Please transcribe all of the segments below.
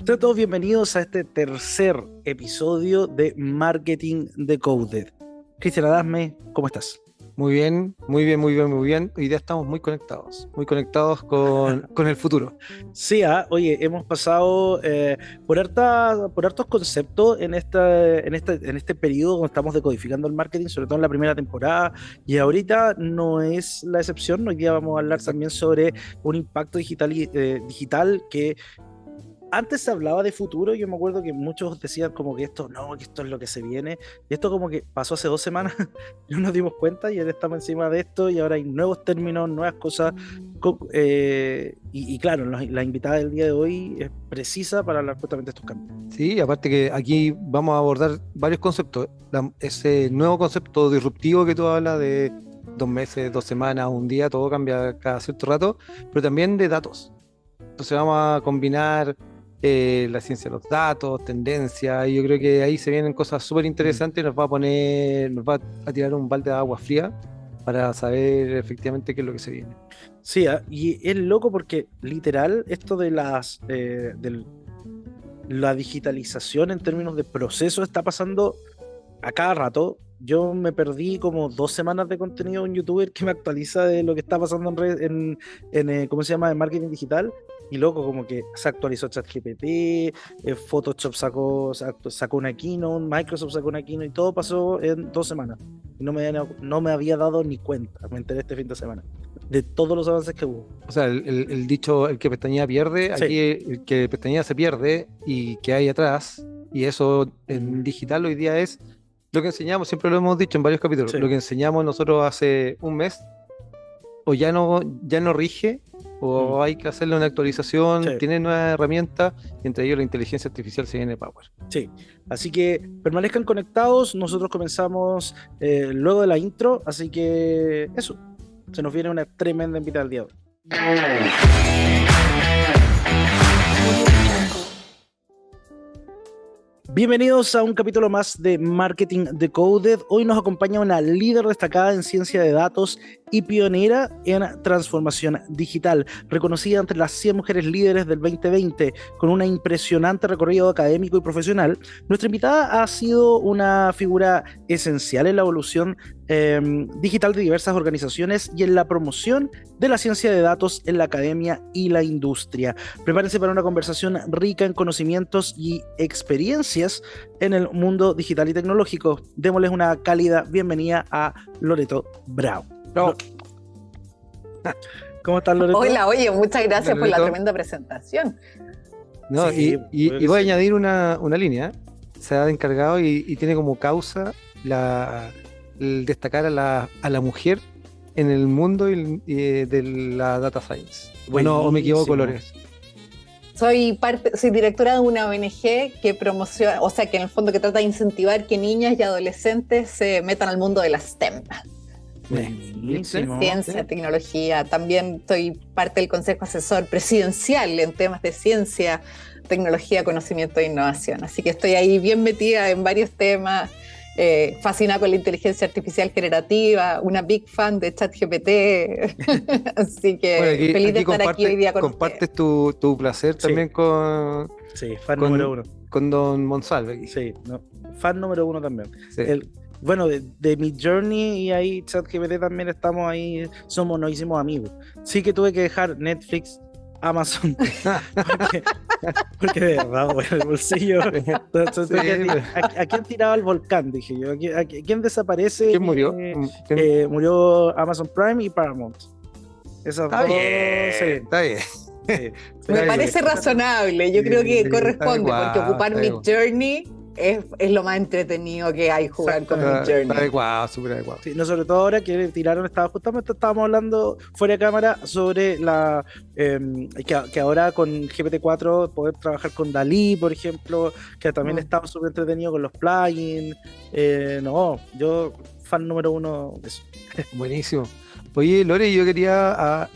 Sean todos bienvenidos a este tercer episodio de Marketing Decoded. Cristian Adasme, ¿cómo estás? Muy bien, muy bien, muy bien, muy bien. Hoy día estamos muy conectados con el futuro. Sí, oye, hemos pasado por hartos conceptos en este periodo donde estamos decodificando el marketing, sobre todo en la primera temporada, y ahorita no es la excepción. Hoy día vamos a hablar también sobre un impacto digital que antes se hablaba de futuro. Yo me acuerdo que muchos decían como que esto no, que esto es lo que se viene, y esto como que pasó hace 2 semanas. No nos dimos cuenta y ahora estamos encima de esto y ahora hay nuevos términos, nuevas cosas, y claro, la invitada del día de hoy es precisa para hablar justamente de estos cambios. Sí, aparte que aquí vamos a abordar varios conceptos. Ese nuevo concepto disruptivo que tú hablas de 2 meses, 2 semanas, un día, todo cambia cada cierto rato, pero también de datos. Entonces vamos a combinar la ciencia de los datos, tendencias, y yo creo que ahí se vienen cosas súper interesantes y nos va a tirar un balde de agua fría para saber efectivamente qué es lo que se viene. Sí, y es loco porque literal esto de la digitalización en términos de proceso está pasando a cada rato. Yo me perdí como 2 semanas de contenido de un youtuber que me actualiza de lo que está pasando ¿cómo se llama? En marketing digital. Y loco, como que se actualizó ChatGPT, Photoshop sacó una keynote, Microsoft sacó una keynote, y todo pasó en 2 semanas. Y no me había dado ni cuenta. Me enteré este fin de semana de todos los avances que hubo. O sea, el dicho, el que pestañea pierde, Sí. aquí el que pestañea se pierde y que hay atrás, y eso en digital hoy día es lo que enseñamos, siempre lo hemos dicho en varios capítulos, Sí. lo que enseñamos nosotros hace un mes, o ya no rige, o hay que hacerle una actualización, Sí. tiene nuevas herramientas, y entre ellos la inteligencia artificial se viene power. Sí, así que permanezcan conectados. Nosotros comenzamos luego de la intro, así que eso, se nos viene una tremenda invitada al día de hoy. Bienvenidos a un capítulo más de Marketing Decoded. Hoy nos acompaña una líder destacada en ciencia de datos y pionera en transformación digital, reconocida entre las 100 mujeres líderes del 2020, con un impresionante recorrido académico y profesional. Nuestra invitada ha sido una figura esencial en la evolución digital de diversas organizaciones y en la promoción de la ciencia de datos en la academia y la industria. Prepárense para una conversación rica en conocimientos y experiencias en el mundo digital y tecnológico. Démosles una cálida bienvenida a Loreto Bravo. No, ¿Cómo estás, Loreto? Hola, oye, muchas gracias Hola, por la Loreto. tremenda presentación. no, Sí, y voy a añadir una línea. Se ha encargado y tiene como causa el destacar a la mujer en el mundo de la data science. Bueno, o me equivoco, Buenísimo. Lores. Soy directora de una ONG que promociona, o sea, que en el fondo que trata de incentivar que niñas y adolescentes se metan al mundo de la STEM. Buenísimo. Ciencia, tecnología. También soy parte del Consejo Asesor Presidencial en temas de ciencia, tecnología, conocimiento e innovación. Así que estoy ahí bien metida en varios temas, fascinada con la inteligencia artificial generativa, una big fan de ChatGPT. Así que Bueno, feliz de estar aquí hoy día con compartes tu placer Sí. también Sí, fan con- número uno. con Don Monsalve aquí. Sí, no, fan número uno también. Sí. Bueno, de Midjourney y ahí ChatGPT también estamos ahí, nos hicimos amigos. Sí que tuve que dejar Netflix, Amazon, porque de verdad, bueno, el bolsillo. Entonces, Sí, ¿a quién tiraba el volcán? Dije yo. ¿A quién desaparece? ¿Quién murió? Murió Amazon Prime y Paramount. Esas Está dos, bien, sí, está bien. sí. Me Ahí, parece razonable, yo sí, creo que sí, corresponde, está porque ocupar adecuado, está Midjourney es lo más entretenido que hay, jugar con Exactamente. Está Midjourney. adecuado, súper adecuado. Sí, no, sobre todo ahora que tiraron, justamente estábamos hablando fuera de cámara sobre que ahora con GPT-4 poder trabajar con Dalí, por ejemplo, que también estaba súper entretenido con los plugins. No, yo fan número uno de eso. Buenísimo. Oye, Lore, yo quería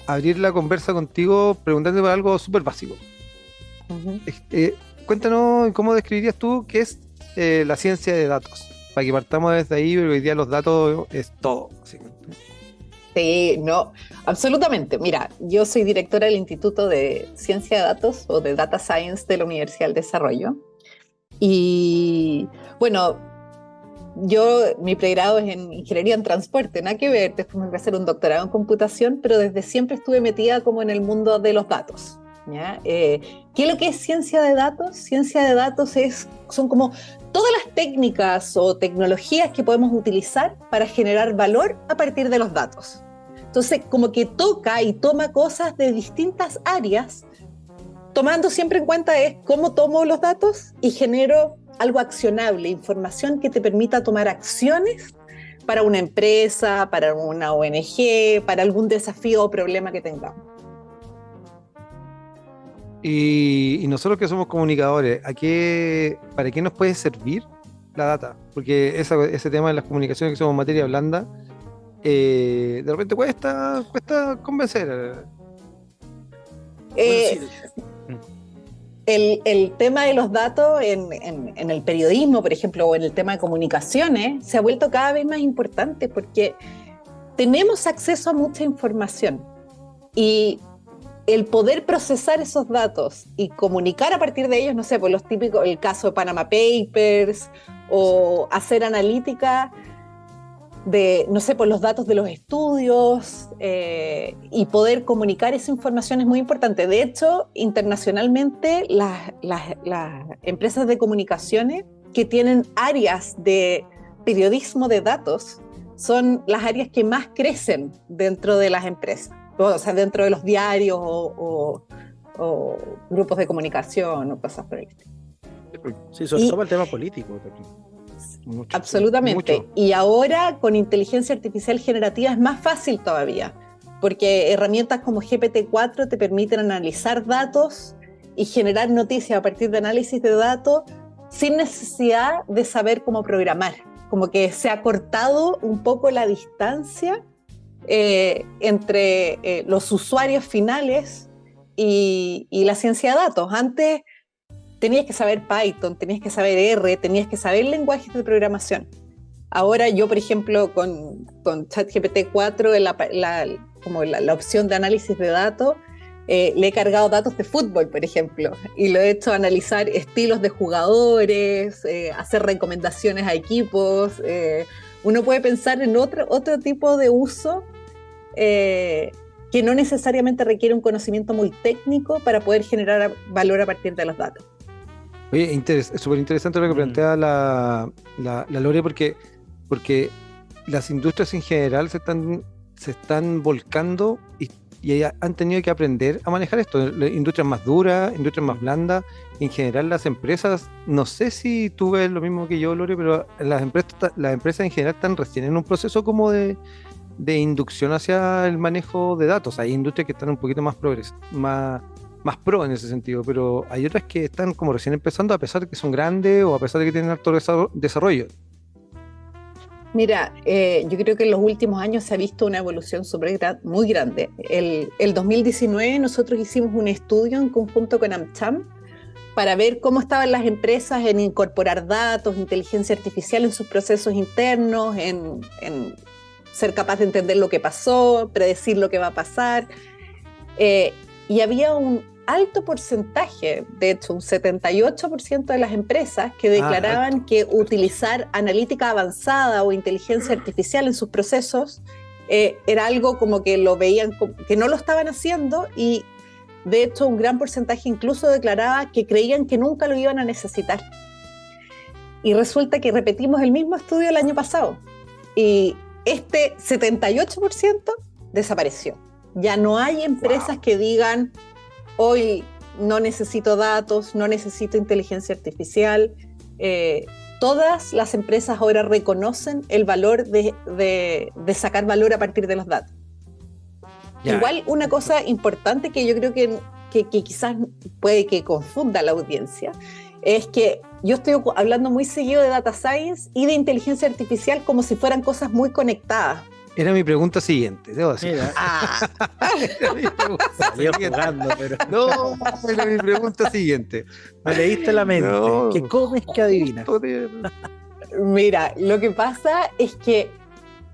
abrir la conversa contigo preguntándote por algo súper básico. Ujú. Cuéntanos cómo describirías tú qué es la ciencia de datos, para que partamos desde ahí, porque hoy día los datos es todo, básicamente. Sí, no, absolutamente. Mira, yo soy directora del Instituto de Ciencia de Datos o de Data Science de la Universidad del Desarrollo. Y bueno, mi pregrado es en Ingeniería en Transporte, nada que ver, después me voy a hacer un doctorado en computación, pero desde siempre estuve metida como en el mundo de los datos. ¿Ya? ¿Qué es lo que es ciencia de datos? Ciencia de datos son como todas las técnicas o tecnologías que podemos utilizar para generar valor a partir de los datos. Entonces, como que toca y toma cosas de distintas áreas, tomando siempre en cuenta es cómo tomo los datos y genero algo accionable, información que te permita tomar acciones para una empresa, para una ONG, para algún desafío o problema que tengamos. Y nosotros que somos comunicadores, ¿para qué nos puede servir la data? Porque ese tema de las comunicaciones que somos materia blanda, de repente cuesta convencer. El tema de los datos en el periodismo, por ejemplo, o en el tema de comunicaciones, se ha vuelto cada vez más importante porque tenemos acceso a mucha información y el poder procesar esos datos y comunicar a partir de ellos, no sé, por los típicos, el caso de Panama Papers, o hacer analítica de, no sé, por los datos de los estudios, y poder comunicar esa información es muy importante. De hecho, internacionalmente, las empresas de comunicaciones que tienen áreas de periodismo de datos son las áreas que más crecen dentro de las empresas. O sea, dentro de los diarios o grupos de comunicación o cosas por el estilo. Sí, sobre todo para el tema político. Mucho, absolutamente. Mucho. Y ahora con inteligencia artificial generativa es más fácil todavía, porque herramientas como GPT-4 te permiten analizar datos y generar noticias a partir de análisis de datos sin necesidad de saber cómo programar. Como que se ha cortado un poco la distancia entre los usuarios finales y la ciencia de datos. Antes tenías que saber Python, tenías que saber R, tenías que saber lenguajes de programación. Ahora yo, por ejemplo, con ChatGPT-4, la opción de análisis de datos, le he cargado datos de fútbol, por ejemplo, y lo he hecho analizar estilos de jugadores, hacer recomendaciones a equipos. Uno puede pensar en otro tipo de uso que no necesariamente requiere un conocimiento muy técnico para poder generar valor a partir de los datos. Oye, es súper interesante lo que plantea la Lore, porque las industrias en general se están volcando y han tenido que aprender a manejar esto. Industrias más duras, industrias más blandas. En general, las empresas, no sé si tú ves lo mismo que yo, Lore, pero las empresas en general están recién en un proceso como de inducción hacia el manejo de datos. Hay industrias que están un poquito más más pro en ese sentido, pero hay otras que están como recién empezando, a pesar de que son grandes o a pesar de que tienen alto desarrollo. Mira, yo creo que en los últimos años se ha visto una evolución muy grande. El 2019 nosotros hicimos un estudio en conjunto con AmCham para ver cómo estaban las empresas en incorporar datos, inteligencia artificial en sus procesos internos, en ser capaz de entender lo que pasó, predecir lo que va a pasar. Y había un alto porcentaje, de hecho un 78% de las empresas que declaraban que utilizar analítica avanzada o inteligencia artificial en sus procesos era algo como que lo veían, que no lo estaban haciendo, y de hecho un gran porcentaje incluso declaraba que creían que nunca lo iban a necesitar. Y resulta que repetimos el mismo estudio el año pasado y este 78% desapareció. Ya no hay empresas que digan: hoy no necesito datos, no necesito inteligencia artificial. Todas las empresas ahora reconocen el valor de sacar valor a partir de los datos. Ya. Igual una cosa importante que yo creo que quizás puede que confunda a la audiencia es que yo estoy hablando muy seguido de data science y de inteligencia artificial como si fueran cosas muy conectadas. Era mi pregunta siguiente, debo decir. Era mi pregunta jugando, pero... No, era mi pregunta siguiente. Me leíste la mente. No. ¿Qué comes que adivinas? Mira, lo que pasa es que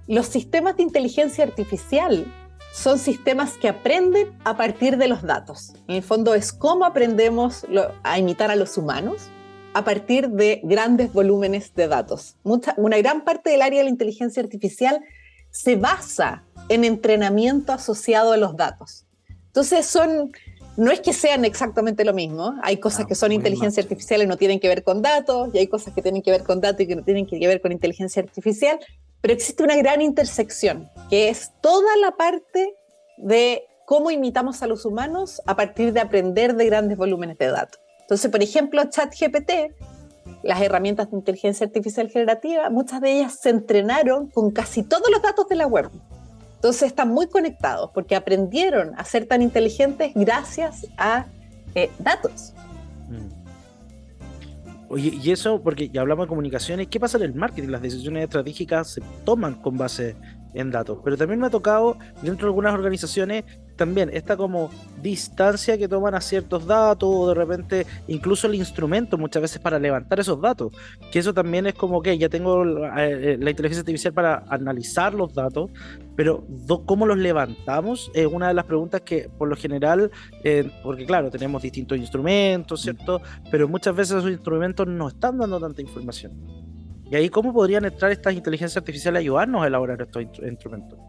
los sistemas de inteligencia artificial son sistemas que aprenden a partir de los datos. En el fondo es cómo aprendemos a imitar a los humanos a partir de grandes volúmenes de datos. Una gran parte del área de la inteligencia artificial se basa en entrenamiento asociado a los datos. Entonces no es que sean exactamente lo mismo. Hay cosas que son inteligencia artificial y no tienen que ver con datos, y hay cosas que tienen que ver con datos y que no tienen que ver con inteligencia artificial, pero existe una gran intersección, que es toda la parte de cómo imitamos a los humanos a partir de aprender de grandes volúmenes de datos. Entonces, por ejemplo, ChatGPT, las herramientas de inteligencia artificial generativa, muchas de ellas se entrenaron con casi todos los datos de la web. Entonces están muy conectados porque aprendieron a ser tan inteligentes gracias a datos. Oye, y eso, porque ya hablamos de comunicaciones, ¿qué pasa en el marketing? Las decisiones estratégicas se toman con base en datos, pero también me ha tocado dentro de algunas organizaciones también esta como distancia que toman a ciertos datos, o de repente incluso el instrumento muchas veces para levantar esos datos, que eso también es como que ya tengo la inteligencia artificial para analizar los datos, pero ¿cómo los levantamos? Es una de las preguntas que por lo general, porque claro, tenemos distintos instrumentos, ¿cierto? Pero muchas veces esos instrumentos no están dando tanta información. Y ahí, ¿cómo podrían entrar estas inteligencias artificiales a ayudarnos a elaborar estos instrumentos?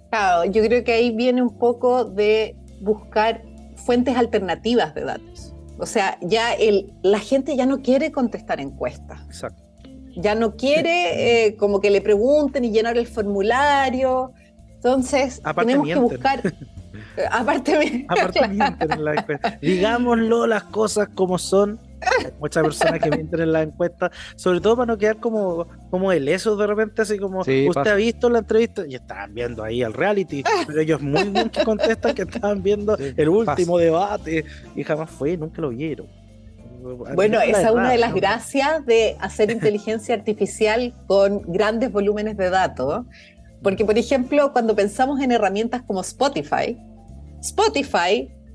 Claro, yo creo que ahí viene un poco de buscar fuentes alternativas de datos. O sea, ya la gente ya no quiere contestar encuestas. Exacto. Ya no quiere como que le pregunten y llenar el formulario. Entonces, aparte tenemos mienten. que buscar... Aparte mienten en la encuesta. Digámoslo las cosas como son. Hay muchas personas que mienten en la encuesta, sobre todo para no quedar como el eso de repente, así como sí, usted ha visto la entrevista y estaban viendo ahí el reality, pero ellos muy bien que contestan que estaban viendo el último debate y jamás fue, nunca lo vieron. Bueno, esa es una de las gracias de hacer inteligencia artificial con grandes volúmenes de datos, porque por ejemplo cuando pensamos en herramientas como Spotify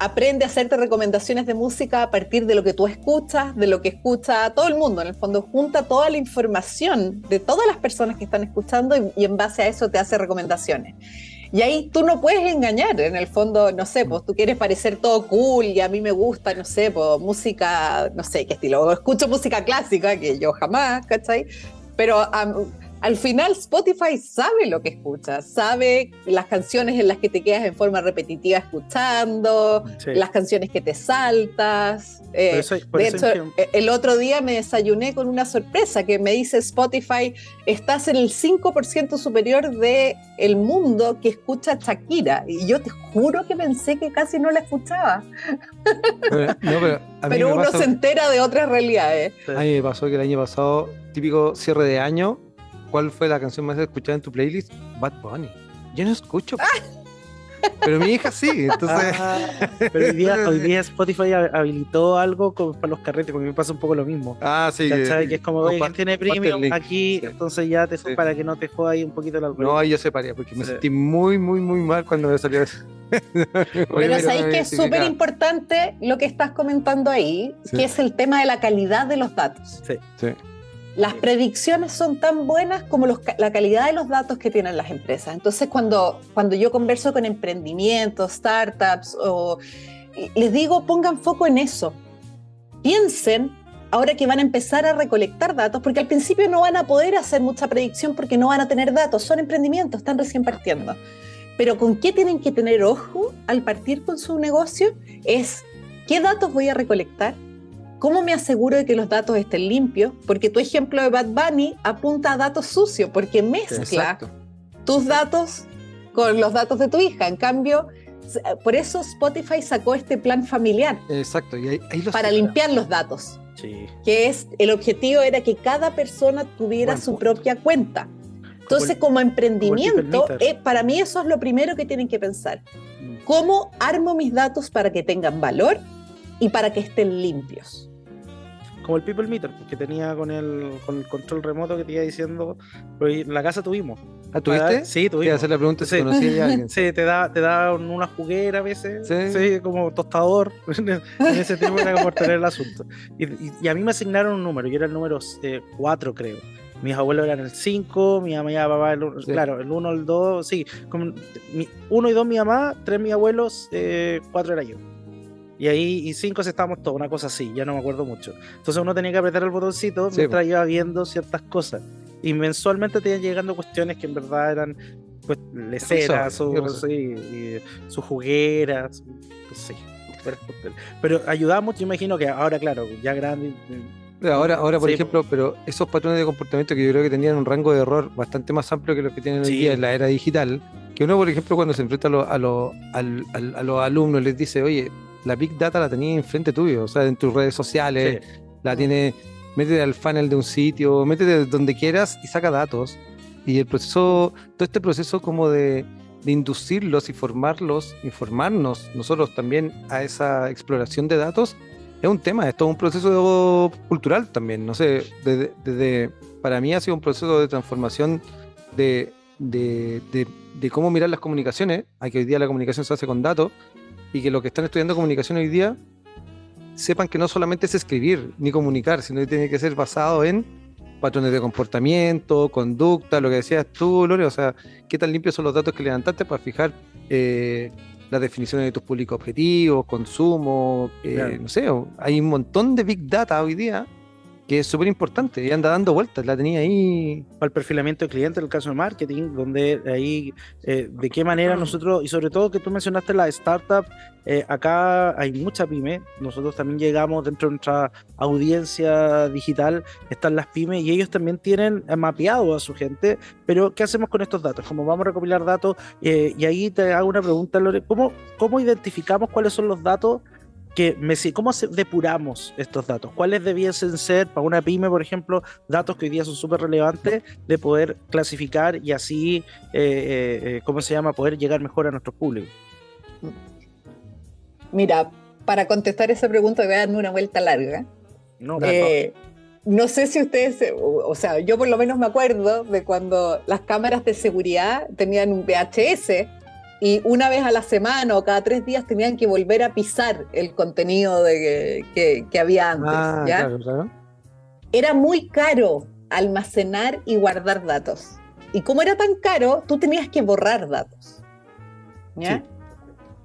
aprende a hacerte recomendaciones de música a partir de lo que tú escuchas, de lo que escucha todo el mundo. En el fondo, junta toda la información de todas las personas que están escuchando y en base a eso te hace recomendaciones. Y ahí tú no puedes engañar. En el fondo, no sé, pues tú quieres parecer todo cool y a mí me gusta, no sé, pues música, no sé qué estilo. Escucho música clásica, que yo jamás, ¿cachai? Pero al final Spotify sabe lo que escuchas, sabe las canciones en las que te quedas en forma repetitiva escuchando, sí, las canciones que te saltas. De hecho, el otro día me desayuné con una sorpresa que me dice Spotify, estás en el 5% superior del mundo que escucha Shakira. Y yo te juro que pensé que casi no la escuchaba. Pero uno se entera de otras realidades. A mí me pasó que el año pasado, típico cierre de año, ¿cuál fue la canción más escuchada en tu playlist? Bad Bunny. Yo no escucho. Pero mi hija sí, entonces... pero hoy día Spotify habilitó algo para los carretes, porque me pasa un poco lo mismo. Sí. ¿Cachai? Que es como, oye, ¿quién tiene premium aquí? Sí. Entonces ya para que no te joda ahí un poquito el algoritmo. No, yo separé, porque me sentí muy, muy, muy mal cuando me salió eso. Pero sabéis que es súper importante lo que estás comentando ahí, que es el tema de la calidad de los datos. Sí. Las predicciones son tan buenas como la calidad de los datos que tienen las empresas. Entonces, cuando yo converso con emprendimientos, startups, les digo, pongan foco en eso. Piensen, ahora que van a empezar a recolectar datos, porque al principio no van a poder hacer mucha predicción porque no van a tener datos. Son emprendimientos, están recién partiendo. Pero ¿con qué tienen que tener ojo al partir con su negocio? Es, ¿qué datos voy a recolectar? ¿Cómo me aseguro de que los datos estén limpios? Porque tu ejemplo de Bad Bunny apunta a datos sucios, porque mezcla tus datos con los datos de tu hija. En cambio, por eso Spotify sacó este plan familiar. Exacto. Y ahí para limpiar los datos. Sí. Que el objetivo era que cada persona tuviera su propia cuenta. Entonces, como emprendimiento, para mí eso es lo primero que tienen que pensar. ¿Cómo armo mis datos para que tengan valor y para que estén limpios? Como el People Meter, que tenía con el control remoto que te iba diciendo, pero en la casa tuvimos. ¿Tuviste? Sí, tuvimos. Te hacer la pregunta si conocía ya a alguien. Sí, te da una juguera a veces, sí, como tostador. En ese tiempo era como tener el asunto. Y a mí me asignaron un número, yo era el número 4, creo. Mis abuelos eran el 5, mi mamá y papá, Sí. claro, el 1, el 2, sí, como 1 y 2 mi mamá, 3 mis abuelos, 4 era yo. Y ahí, y 5 si estábamos todos, una cosa así, ya no me acuerdo mucho. Entonces uno tenía que apretar el botoncito Sí, mientras iba viendo ciertas cosas. Y mensualmente te iban llegando cuestiones que en verdad eran pues leceras, Irrisorias. y sus jugueras, pues, sí. Pero ayudaba mucho, yo imagino que ahora, claro, ya grande. Ahora, por Sí, ejemplo, pero esos patrones de comportamiento que yo creo que tenían un rango de error bastante más amplio que los que tienen hoy día sí, en la era digital, que uno, por ejemplo, cuando se enfrenta a los alumnos, les dice, oye, la Big Data la tenías enfrente tuyo, o sea, en tus redes sociales, sí. la tiene, métete al funnel de un sitio, métete donde quieras y saca datos. Y el proceso, todo este proceso como de inducirlos y formarlos, informarnos nosotros también a esa exploración de datos, es un tema, es todo un proceso cultural también. No sé, para mí ha sido un proceso de transformación de, de cómo mirar las comunicaciones, a que hoy día la comunicación se hace con datos, y que los que están estudiando comunicación hoy día sepan que no solamente es escribir ni comunicar, sino que tiene que ser basado en patrones de comportamiento, conducta, lo que decías tú, Lore, o sea, qué tan limpios son los datos que levantaste para fijar las definiciones de tus públicos objetivos, consumo, Claro. no sé, hay un montón de Big Data hoy día que es súper importante y anda dando vueltas, la tenía ahí. Para el perfilamiento del cliente, en el caso de marketing, donde ahí, de qué manera nosotros, y sobre todo que tú mencionaste la startup, acá hay mucha pyme, nosotros también llegamos dentro de nuestra audiencia digital, están las pymes y ellos también tienen mapeado a su gente, pero ¿qué hacemos con estos datos? Como vamos a recopilar datos, y ahí te hago una pregunta, Lore, ¿cómo identificamos cuáles son los datos? ¿Cómo depuramos estos datos? ¿Cuáles debiesen ser para una pyme, por ejemplo, datos que hoy día son súper relevantes de poder clasificar y así, ¿cómo se llama?, poder llegar mejor a nuestros públicos? Mira, para contestar esa pregunta voy a darme una vuelta larga. No, No sé si ustedes, o sea, yo por lo menos me acuerdo de cuando las cámaras de seguridad tenían un VHS y una vez a la semana o cada 3 días tenían que volver a pisar el contenido que había antes. ¿Ya? Claro, claro. Era muy caro almacenar y guardar datos. Y como era tan caro, tú tenías que borrar datos. ¿Ya? Sí.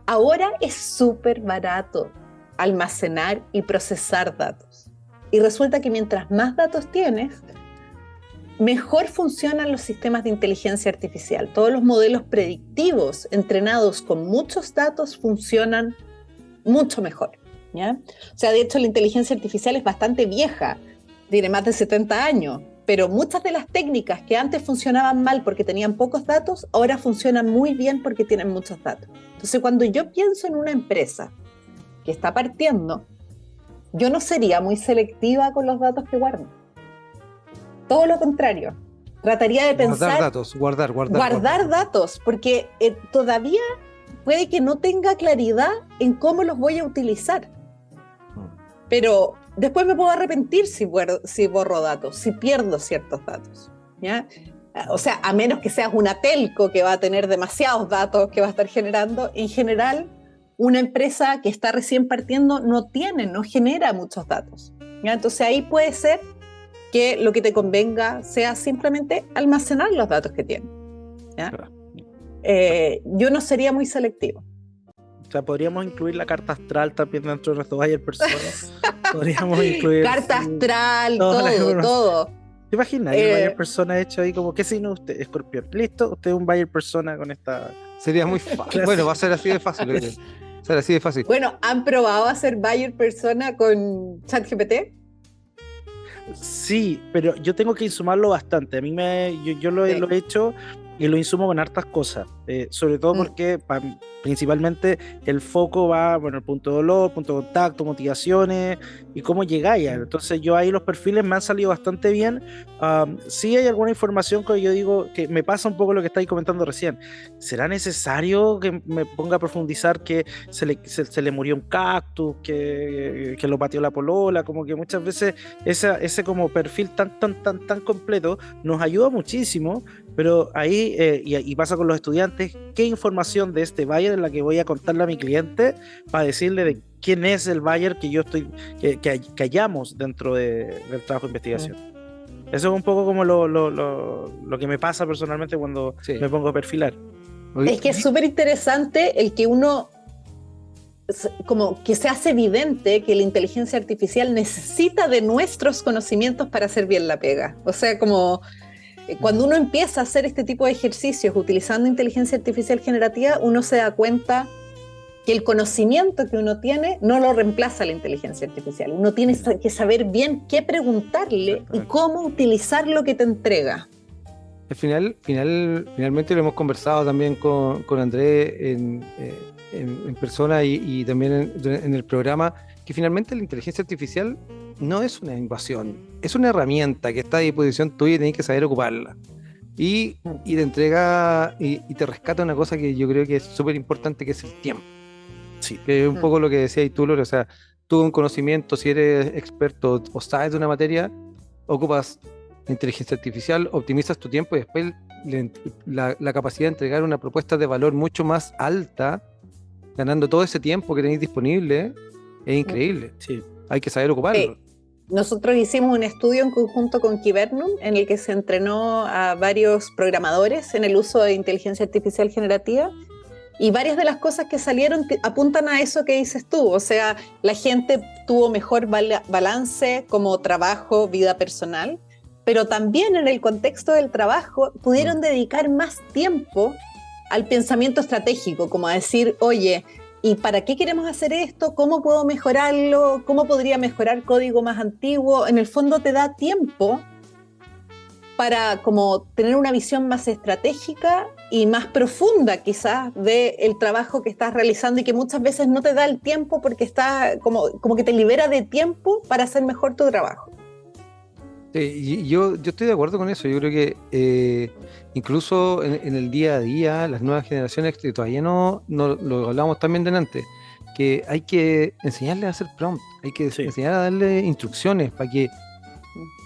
Ahora es súper barato almacenar y procesar datos. Y resulta que mientras más datos tienes, mejor funcionan los sistemas de inteligencia artificial. Todos los modelos predictivos entrenados con muchos datos funcionan mucho mejor. ¿Ya? O sea, de hecho, la inteligencia artificial es bastante vieja, tiene más de 70 años, pero muchas de las técnicas que antes funcionaban mal porque tenían pocos datos, ahora funcionan muy bien porque tienen muchos datos. Entonces, cuando yo pienso en una empresa que está partiendo, yo no sería muy selectiva con los datos que guardo. Todo lo contrario. Trataría de pensar... Guardar datos, guardar datos, porque todavía puede que no tenga claridad en cómo los voy a utilizar. Pero después me puedo arrepentir si borro datos, si pierdo ciertos datos. ¿Ya? O sea, a menos que seas una telco que va a tener demasiados datos que va a estar generando, en general, una empresa que está recién partiendo no genera muchos datos. ¿Ya? Entonces ahí puede ser que lo que te convenga sea simplemente almacenar los datos que tienes. ¿Ya? Claro. Yo no sería muy selectivo. O sea, podríamos incluir la carta astral también dentro de nuestro buyer persona. Podríamos incluir Carta astral, toda todo. ¿Te imaginas? El buyer persona hecho ahí como, ¿qué signo usted? Escorpión. Listo, usted es un buyer persona con esta... Sería muy fácil. Bueno, va a ser así de fácil. Va a ser así de fácil. Bueno, ¿han probado hacer buyer persona con ChatGPT? Sí, pero yo tengo que insumarlo bastante. A mí yo lo he hecho y lo insumo con hartas cosas. Sobre todo porque principalmente el foco va, bueno, el punto de dolor, punto de contacto, motivaciones y cómo llegáis. Entonces yo ahí los perfiles me han salido bastante bien. Sí hay alguna información que yo digo que me pasa un poco lo que estáis comentando recién. ¿Será necesario que me ponga a profundizar que se le murió un cactus, que lo pateó la polola? Como que muchas veces ese como perfil tan completo nos ayuda muchísimo, pero ahí, y pasa con los estudiantes, ¿qué información de este buyer es la que voy a contarle a mi cliente para decirle de quién es el buyer que yo estoy, que hallamos dentro del trabajo de investigación? Eso es un poco como lo que me pasa personalmente cuando Sí. me pongo a perfilar. Es que es súper interesante el que uno, como que se hace evidente que la inteligencia artificial necesita de nuestros conocimientos para hacer bien la pega. O sea, como cuando uno empieza a hacer este tipo de ejercicios utilizando inteligencia artificial generativa, uno se da cuenta que el conocimiento que uno tiene no lo reemplaza la inteligencia artificial. Uno tiene que saber bien qué preguntarle y cómo utilizar lo que te entrega. Al finalmente lo hemos conversado también con Andrés en persona y también en el programa, que finalmente la inteligencia artificial no es una invasión, es una herramienta que está a disposición tuya y tenés que saber ocuparla. Y te entrega y te rescata una cosa que yo creo que es súper importante, que es el tiempo. Sí. Que es un poco lo que decías tú, Lore, o sea, tú con conocimiento, si eres experto o sabes de una materia, ocupas la inteligencia artificial, optimizas tu tiempo y después la capacidad de entregar una propuesta de valor mucho más alta, ganando todo ese tiempo que tenéis disponible, es increíble. Sí. Hay que saber ocuparlo. Nosotros hicimos un estudio en conjunto con Kibernum en el que se entrenó a varios programadores en el uso de inteligencia artificial generativa. Y varias de las cosas que salieron apuntan a eso que dices tú. O sea, la gente tuvo mejor balance como trabajo, vida personal, pero también en el contexto del trabajo pudieron dedicar más tiempo al pensamiento estratégico, como a decir, oye, ¿y para qué queremos hacer esto? ¿Cómo puedo mejorarlo? ¿Cómo podría mejorar código más antiguo? En el fondo te da tiempo para como tener una visión más estratégica y más profunda quizás del trabajo que estás realizando y que muchas veces no te da el tiempo porque está como que te libera de tiempo para hacer mejor tu trabajo. Sí, y yo estoy de acuerdo con eso. Yo creo que incluso en el día a día, las nuevas generaciones que todavía no lo hablábamos también delante, que hay que enseñarles a hacer prompt, hay que enseñar a darle instrucciones para que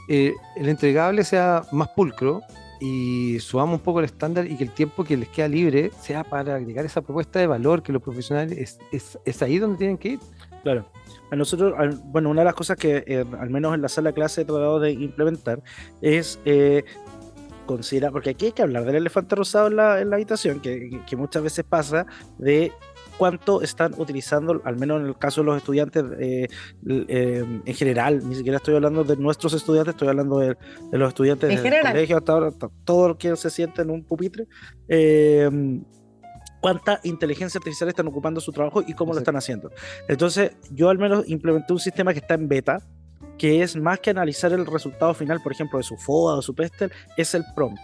el entregable sea más pulcro y subamos un poco el estándar y que el tiempo que les queda libre sea para agregar esa propuesta de valor que los profesionales es ahí donde tienen que ir. Claro. A nosotros, bueno, una de las cosas que al menos en la sala de clase he tratado de implementar es considerar, porque aquí hay que hablar del elefante rosado en la habitación, que muchas veces pasa de cuánto están utilizando, al menos en el caso de los estudiantes en general, ni siquiera estoy hablando de nuestros estudiantes, estoy hablando de los estudiantes del colegio, hasta ahora, todo lo que se siente en un pupitre, cuánta inteligencia artificial están ocupando su trabajo y cómo lo están haciendo. Entonces, yo al menos implementé un sistema que está en beta, que es más que analizar el resultado final, por ejemplo, de su FODA o su PESTEL, es el prompt.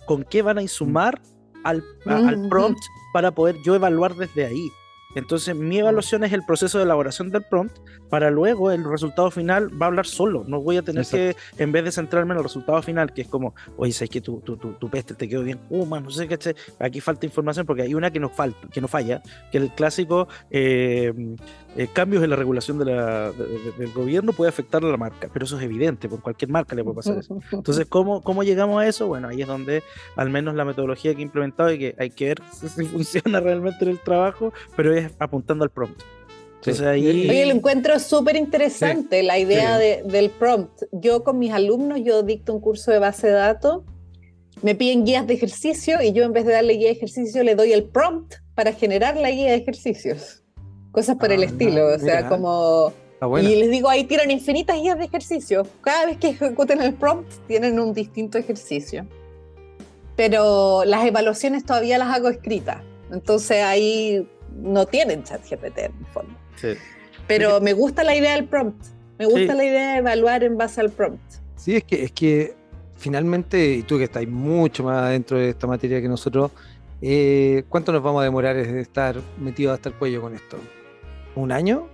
¿Con qué van a insumar al prompt para poder yo evaluar desde ahí? Entonces, mi evaluación es el proceso de elaboración del prompt, para luego el resultado final va a hablar solo. No voy a tener que, en vez de centrarme en el resultado final, que es como, oye, ¿sabes que tu PESTEL te quedó bien? Man, no sé qué, aquí falta información, porque hay una que nos falta, que no falla, que el clásico cambios en la regulación del gobierno puede afectar a la marca, pero eso es evidente, por cualquier marca le puede pasar eso. Entonces, ¿cómo llegamos a eso? Bueno, ahí es donde al menos la metodología que he implementado y que hay que ver si funciona realmente en el trabajo, pero es apuntando al prompt. Entonces, ahí... Oye, lo encuentro súper interesante, la idea del prompt. Yo con mis alumnos, yo dicto un curso de base de datos, me piden guías de ejercicio y yo en vez de darle guía de ejercicio le doy el prompt para generar la guía de ejercicios. Cosas por el estilo, o sea, como... Y les digo, ahí tienen infinitas guías de ejercicio. Cada vez que ejecuten el prompt tienen un distinto ejercicio. Pero las evaluaciones todavía las hago escritas. Entonces ahí no tienen ChatGPT en el fondo. Sí. Pero me gusta la idea del prompt. Me gusta la idea de evaluar en base al prompt. Sí, es que finalmente, y tú que estás mucho más dentro de esta materia que nosotros, ¿cuánto nos vamos a demorar en estar metidos hasta el cuello con esto? ¿Un año?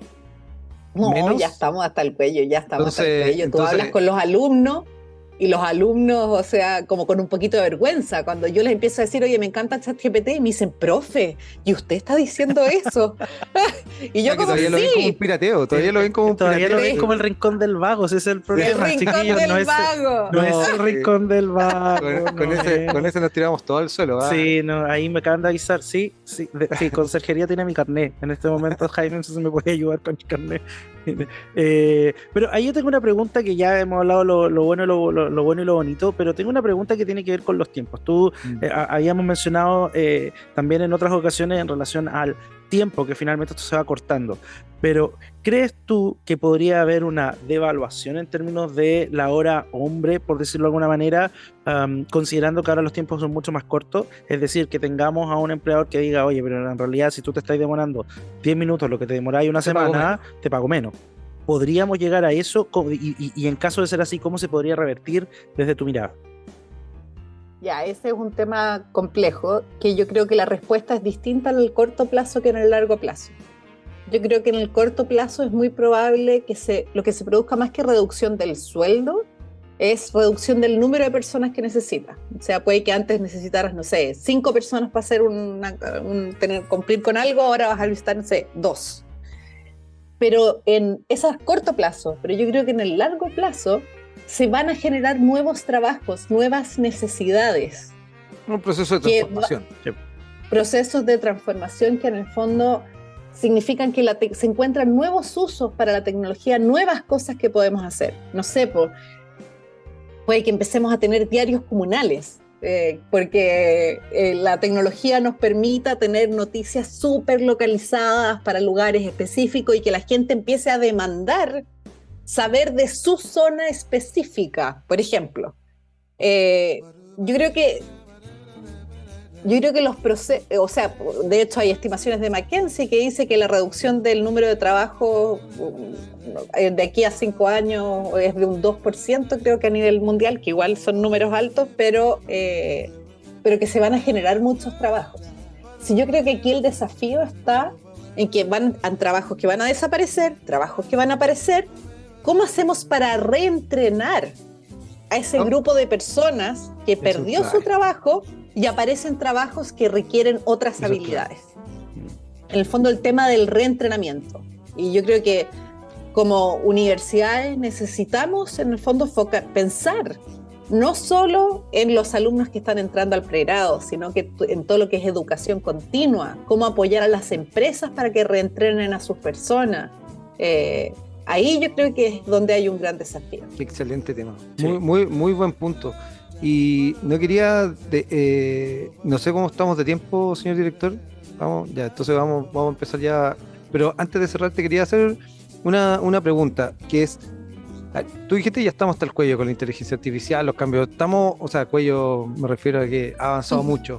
No, ¿Menos? ya estamos hasta el cuello, hasta el cuello. Tú hablas con los alumnos y los alumnos, o sea, como con un poquito de vergüenza. Cuando yo les empiezo a decir, oye, me encanta ChatGPT, y me dicen, profe, ¿y usted está diciendo eso? Y yo como, todavía lo ven como un pirateo, todavía lo ven como un todavía pirateo. lo ven como el rincón del vago, ese es el problema. El rincón del vago. No es el rincón del vago. Con ese nos tiramos todo al suelo. Sí, no, ahí me acaban de avisar, sí, conserjería tiene mi carnet. En este momento Jaime se me puede ayudar con mi carnet. Pero ahí yo tengo una pregunta que ya hemos hablado lo bueno, lo bueno y lo bonito, pero tengo una pregunta que tiene que ver con los tiempos. Tú habíamos mencionado también en otras ocasiones en relación al tiempo que finalmente esto se va cortando, pero ¿crees tú que podría haber una devaluación en términos de la hora hombre, por decirlo de alguna manera, considerando que ahora los tiempos son mucho más cortos? Es decir, que tengamos a un empleador que diga, oye, pero en realidad si tú te estás demorando 10 minutos lo que te demoráis una semana, te pago menos. ¿Podríamos llegar a eso? Y en caso de ser así, ¿cómo se podría revertir desde tu mirada? Ya, ese es un tema complejo, que yo creo que la respuesta es distinta en el corto plazo que en el largo plazo. Yo creo que en el corto plazo es muy probable que lo que se produzca más que reducción del sueldo, es reducción del número de personas que necesitas. O sea, puede que antes necesitaras, no sé, 5 personas para hacer cumplir con algo, ahora vas a necesitar, no sé, 2. Pero eso es corto plazo, pero yo creo que en el largo plazo se van a generar nuevos trabajos, nuevas necesidades. Un proceso de transformación. Procesos de transformación que en el fondo significan que se encuentran nuevos usos para la tecnología, nuevas cosas que podemos hacer. No sé, puede que empecemos a tener diarios comunales, porque la tecnología nos permita tener noticias súper localizadas para lugares específicos y que la gente empiece a demandar saber de su zona específica, por ejemplo. Yo creo que los procesos, o sea, de hecho hay estimaciones de McKinsey que dice que la reducción del número de trabajo de aquí a 5 años es de un 2%, creo que a nivel mundial, que igual son números altos, pero que se van a generar muchos trabajos. Sí, yo creo que aquí el desafío está en que van a trabajos que van a desaparecer, trabajos que van a aparecer. ¿Cómo hacemos para reentrenar a ese grupo de personas que perdió su trabajo y aparecen trabajos que requieren otras habilidades? En el fondo, el tema del reentrenamiento. Y yo creo que como universidades necesitamos, en el fondo, pensar no solo en los alumnos que están entrando al pregrado, sino que en todo lo que es educación continua, cómo apoyar a las empresas para que reentrenen a sus personas. Ahí yo creo que es donde hay un gran desafío. Excelente tema. Sí. Muy buen punto. Y no quería, no sé cómo estamos de tiempo, señor director. Entonces vamos a empezar ya. Pero antes de cerrar te quería hacer una pregunta, que es, tú dijiste ya estamos hasta el cuello con la inteligencia artificial, los cambios, cuello me refiero a que ha avanzado mucho.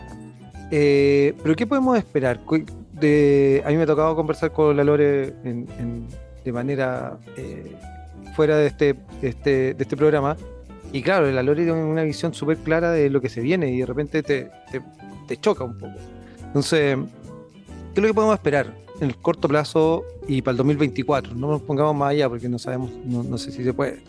Pero ¿qué podemos esperar? A mí me ha tocado conversar con la Lore de manera fuera de este programa, y claro, la Lore tiene una visión súper clara de lo que se viene y de repente te choca un poco. Entonces, ¿qué es lo que podemos esperar en el corto plazo y para el 2024? No nos pongamos más allá porque no sabemos, no sé si se puede.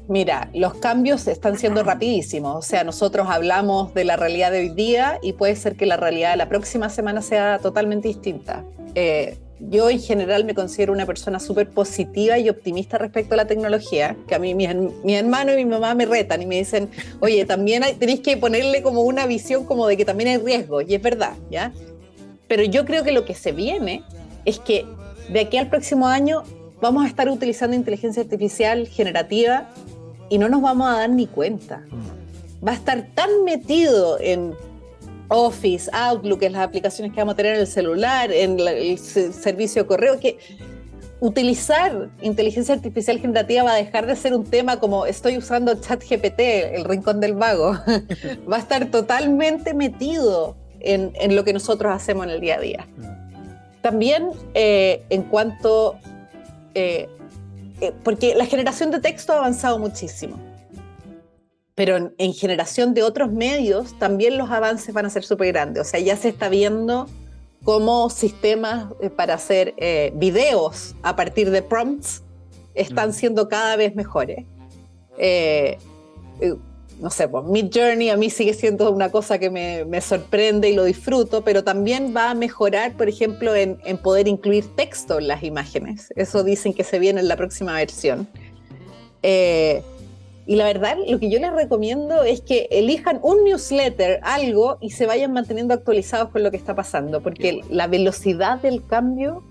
Mira, los cambios están siendo rapidísimos. O sea, nosotros hablamos de la realidad de hoy día y puede ser que la realidad de la próxima semana sea totalmente distinta. Yo en general me considero una persona súper positiva y optimista respecto a la tecnología, que a mí mi hermano y mi mamá me retan y me dicen, oye, también tenéis que ponerle como una visión como de que también hay riesgos, y es verdad, ¿ya? Pero yo creo que lo que se viene es que de aquí al próximo año vamos a estar utilizando inteligencia artificial generativa y no nos vamos a dar ni cuenta. Va a estar tan metido en Office, Outlook, en las aplicaciones que vamos a tener en el celular, en el servicio de correo, que utilizar inteligencia artificial generativa va a dejar de ser un tema como estoy usando ChatGPT, el rincón del vago. Va a estar totalmente metido en lo que nosotros hacemos en el día a día. También en cuanto... porque la generación de texto ha avanzado muchísimo. Pero en generación de otros medios también los avances van a ser súper grandes. O sea, ya se está viendo cómo sistemas para hacer videos a partir de prompts están siendo cada vez mejores. No sé, pues Midjourney a mí sigue siendo una cosa que me sorprende y lo disfruto, pero también va a mejorar, por ejemplo, en poder incluir texto en las imágenes. Eso dicen que se viene en la próxima versión. Y la verdad, lo que yo les recomiendo es que elijan un newsletter, algo, y se vayan manteniendo actualizados con lo que está pasando, porque la velocidad del cambio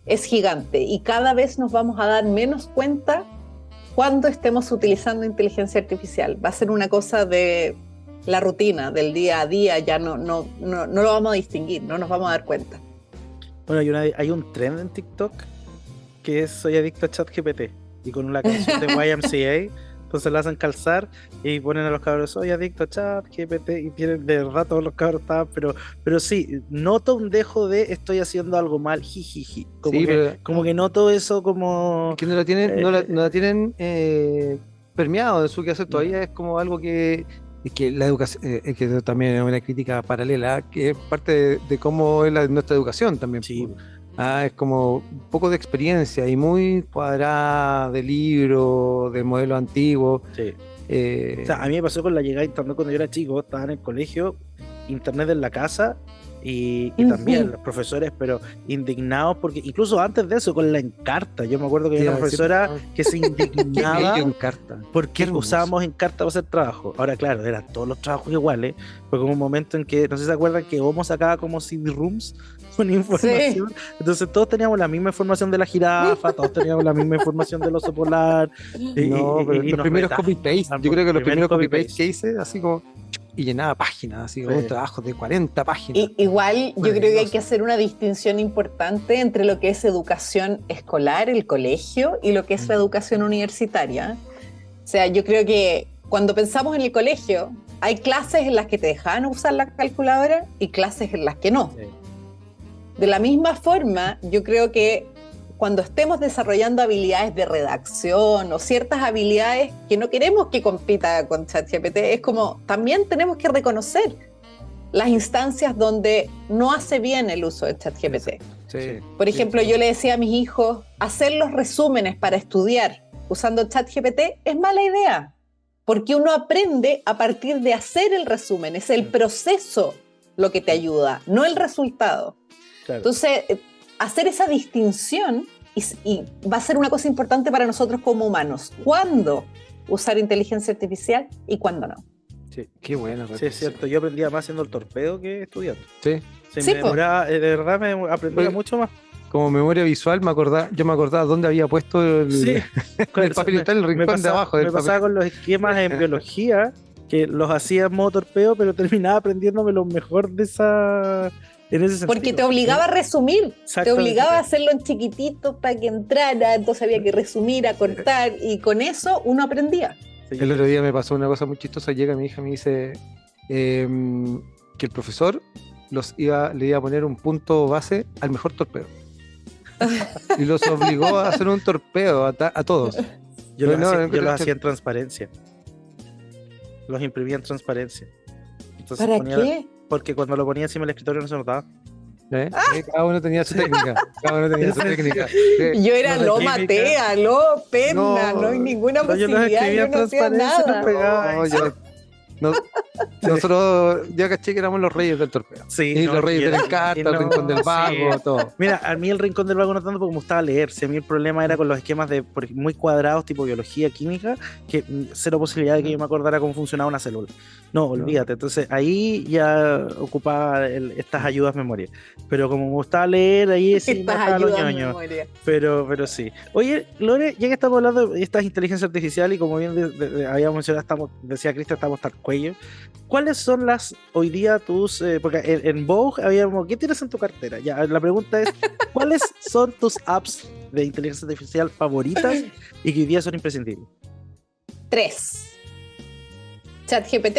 es gigante y cada vez nos vamos a dar menos cuenta cuando estemos utilizando inteligencia artificial. Va a ser una cosa de la rutina, del día a día, ya no lo vamos a distinguir, no nos vamos a dar cuenta. Bueno, hay un trend en TikTok que es soy adicto a ChatGPT y con la canción de YMCA, entonces la hacen calzar y ponen a los cabros soy adicto a ChatGPT y tienen de verdad todos los cabros estaban, pero sí, noto un dejo de estoy haciendo algo mal, jijiji, como que noto eso como... Que no la tienen, no la tienen permeado en su quehacer, todavía es como algo que la educación, que también es una crítica paralela, que es parte de cómo es nuestra educación también. Sí. Es como un poco de experiencia y muy cuadrada de libro, de modelo antiguo. Sí. O sea, a mí me pasó con la llegada de internet cuando yo era chico, estaba en el colegio, internet en la casa y también los profesores, pero indignados porque incluso antes de eso con la Encarta, yo me acuerdo que había una profesora que se indignaba porque usábamos Encarta para hacer trabajo. Ahora claro, eran todos los trabajos iguales, fue como un momento en que, no sé si se acuerdan que Homo sacaba como CD-ROOMs con información, sí. Entonces todos teníamos la misma información de la jirafa, todos teníamos la misma información del oso polar. Pero los primeros copy-paste, yo creo que los primeros copy-paste que hice, así como, y llenaba páginas, así como un trabajo de 40 páginas. Igual yo creo que hay que hacer una distinción importante entre lo que es educación escolar, el colegio, y lo que es la educación universitaria. O sea, yo creo que cuando pensamos en el colegio, hay clases en las que te dejaban usar la calculadora y clases en las que no. Sí. De la misma forma, yo creo que cuando estemos desarrollando habilidades de redacción o ciertas habilidades que no queremos que compita con ChatGPT, es como también tenemos que reconocer las instancias donde no hace bien el uso de ChatGPT. Sí. Por ejemplo, yo le decía a mis hijos, hacer los resúmenes para estudiar usando ChatGPT es mala idea, porque uno aprende a partir de hacer el resumen, es el proceso lo que te ayuda, no el resultado. Claro. Entonces, hacer esa distinción y va a ser una cosa importante para nosotros como humanos. ¿Cuándo usar inteligencia artificial y cuándo no? Sí, qué bueno. Sí, es cierto. Yo aprendía más haciendo el torpedo que estudiando. Sí. Me demoraba, de verdad me aprendía mucho más. Como memoria visual, yo me acordaba dónde había puesto el papel, está en el rincón de abajo. Me pasaba con los esquemas en biología, que los hacía en modo torpedo, pero terminaba aprendiéndome lo mejor de esa... En ese sentido. Porque te obligaba a resumir, te obligaba a hacerlo en chiquitito para que entrara, entonces había que resumir, acortar, y con eso uno aprendía. El otro día me pasó una cosa muy chistosa, llega mi hija y me dice que el profesor le iba a poner un punto base al mejor torpedo. Y los obligó a hacer un torpedo a todos. Yo los hacía en transparencia. Los imprimía en transparencia. Entonces ¿para qué? Porque cuando lo ponía encima del escritorio no se notaba. Cada uno tenía su técnica. Sí. Yo era lo matea, lo penna, no hay ninguna posibilidad, yo no hacía nada. Nosotros ya caché que éramos los reyes del torpeo. Sí, y los reyes del Encarta, el rincón del vago, todo. Mira, a mí el rincón del vago no tanto porque me gustaba leer. Si a mí el problema era con los esquemas muy cuadrados, tipo biología, química, que cero posibilidad de que yo me acordara cómo funcionaba una célula. No, olvídate. Entonces ahí ya ocupaba estas ayudas memoria. Pero como me gustaba leer, ahí sí me gustaba los ñoños. Pero sí. Oye, Lore, ya que estamos hablando de estas inteligencias artificiales y como bien habíamos mencionado, decía Cristian, estamos hasta el cuello. ¿Cuáles son hoy día tus, porque en Vogue habíamos, ¿qué tienes en tu cartera? Ya, la pregunta es, ¿cuáles son tus apps de inteligencia artificial favoritas y que hoy día son imprescindibles? 3. ChatGPT,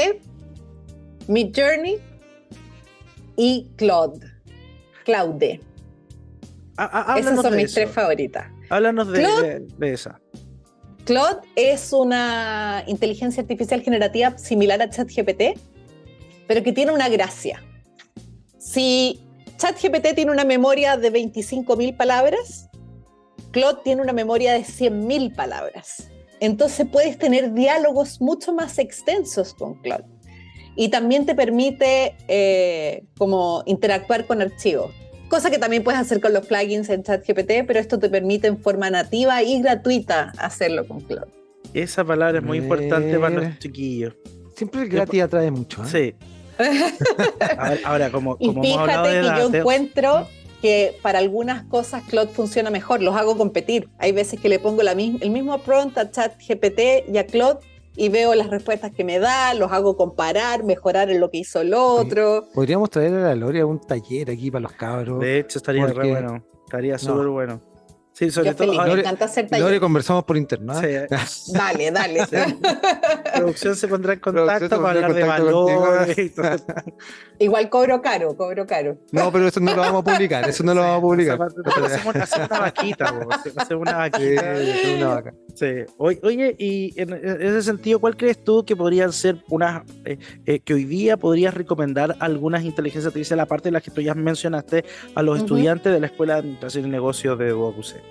Midjourney y Claude. Esas son mis 3 favoritas. Háblanos de esa. Claude es una inteligencia artificial generativa similar a ChatGPT, pero que tiene una gracia. Si ChatGPT tiene una memoria de 25.000 palabras, Claude tiene una memoria de 100.000 palabras. Entonces puedes tener diálogos mucho más extensos con Claude. Y también te permite como interactuar con archivos. Cosa que también puedes hacer con los plugins en ChatGPT, pero esto te permite en forma nativa y gratuita hacerlo con Claude. Esa palabra es muy importante para los chiquillos. Siempre el gratis atrae mucho, ¿eh? Sí. Ahora, como y hemos hablado fíjate que yo encuentro que para algunas cosas Claude funciona mejor, los hago competir. Hay veces que le pongo el mismo prompt a ChatGPT y a Claude y veo las respuestas que me da, los hago comparar, mejorar en lo que hizo el otro. Podríamos traer a la Lore a un taller aquí para los cabros. De hecho, estaría re bueno. Estaría súper bueno. Sí, sobre Yo todo. feliz, me encanta hacer talleres. Lore, conversamos por internet. Sí. Dale. Sí. Producción se pondrá en contacto para hablar de valores y todo. Igual cobro caro. No, pero eso no lo vamos a publicar. Eso no lo vamos a publicar. Hacemos una vaquita, hacemos una vaquita. Sí, una vaca. Sí. Oye, y en ese sentido, ¿cuál crees tú que podrían ser unas que hoy día podrías recomendar algunas inteligencias artificiales, aparte de las que tú ya mencionaste, a los estudiantes de la Escuela de Administración y Negocios de UACC?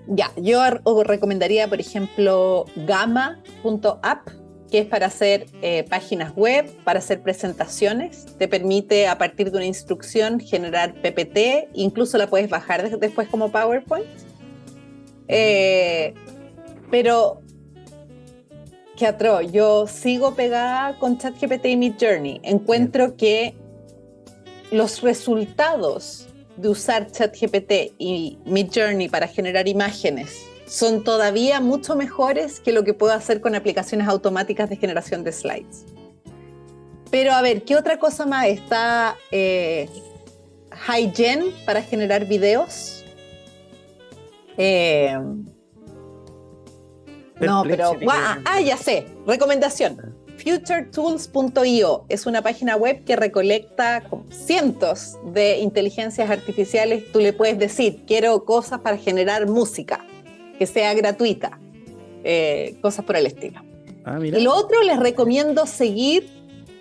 Ya, yo recomendaría, por ejemplo, Gamma.app, que es para hacer páginas web, para hacer presentaciones. Te permite, a partir de una instrucción, generar PPT, incluso la puedes bajar después como PowerPoint. Pero, qué atroz, yo sigo pegada con ChatGPT y Midjourney. Encuentro que los resultados de usar ChatGPT y Midjourney para generar imágenes son todavía mucho mejores que lo que puedo hacer con aplicaciones automáticas de generación de slides. Pero a ver, ¿qué otra cosa más? Está HiGen para generar videos. Ya sé, recomendación. FutureTools.io es una página web que recolecta cientos de inteligencias artificiales. Tú le puedes decir, quiero cosas para generar música, que sea gratuita, cosas por el estilo. Mira. Y lo otro, les recomiendo seguir,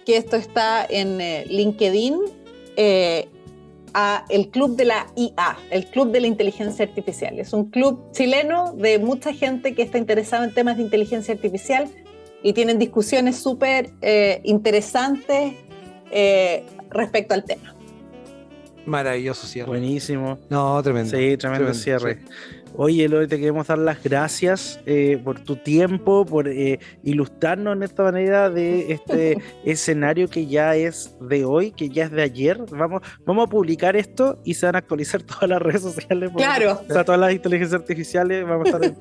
que esto está en LinkedIn, a el Club de la IA, el Club de la Inteligencia Artificial. Es un club chileno de mucha gente que está interesada en temas de inteligencia artificial y tienen discusiones súper interesantes respecto al tema. Maravilloso cierre. Buenísimo. No, tremendo. Sí, tremendo cierre. Sí. Oye, Lore, te queremos dar las gracias por tu tiempo, por ilustrarnos en esta manera de este escenario que ya es de hoy, que ya es de ayer. Vamos a publicar esto y se van a actualizar todas las redes sociales. Claro. O sea, todas las inteligencias artificiales. Vamos a estar en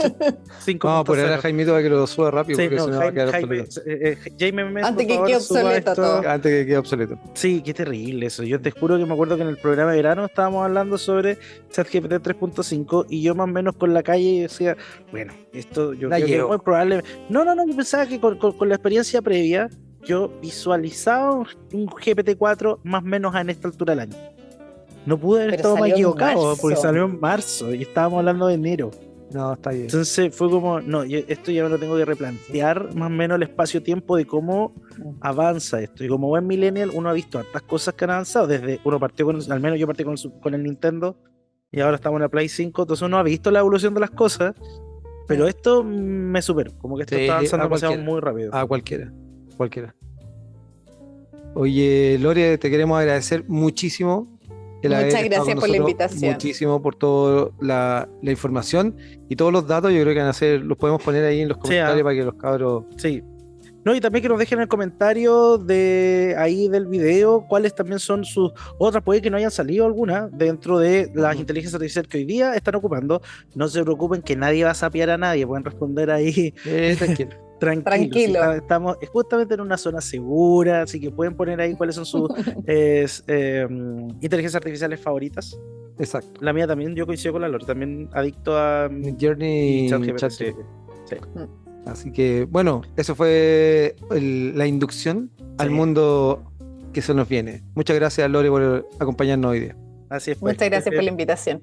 5. Vamos a poner a Jaimito para que lo suba rápido, sí, porque no, si no va a quedar obsoleto. Jaime, antes que quede obsoleto todo. Antes que quede obsoleto. Sí, qué terrible eso. Yo te juro que me acuerdo que en el programa de verano estábamos hablando sobre ChatGPT 3.5 y yo más o menos con la calle decía, bueno, esto yo creo que es muy probable. No, yo pensaba que con la experiencia previa yo visualizaba un GPT-4 más o menos en esta altura del año. No pude haber estado más equivocado porque salió en marzo y estábamos hablando de enero. No, está bien. Entonces fue como, no, esto ya me lo tengo que replantear más o menos el espacio-tiempo de cómo avanza esto. Y como buen millennial, uno ha visto hartas cosas que han avanzado. Desde uno partió al menos yo partí con el Nintendo y ahora estamos en la Play 5. Entonces uno ha visto la evolución de las cosas, pero esto me superó. Como que esto está avanzando demasiado muy rápido. A cualquiera. Oye, Lore, te queremos agradecer muchísimo. Muchas gracias por la invitación. Muchísimo por toda la información y todos los datos. Yo creo que los podemos poner ahí en los comentarios para que los cabros. Sí. No, y también que nos dejen en el comentario de ahí del video cuáles también son sus otras, puede que no hayan salido algunas dentro de las inteligencias artificiales que hoy día están ocupando. No se preocupen que nadie va a sapear a nadie, pueden responder ahí. Tranquilo. Estamos justamente en una zona segura, así que pueden poner ahí cuáles son sus inteligencias artificiales favoritas. Exacto. La mía también, yo coincido con la Lore, también adicto a Midjourney y ChatGPT. Sí. Así que, bueno, eso fue la inducción al mundo que se nos viene. Muchas gracias, Lore, por acompañarnos hoy día. Así es. Muchas gracias por la invitación.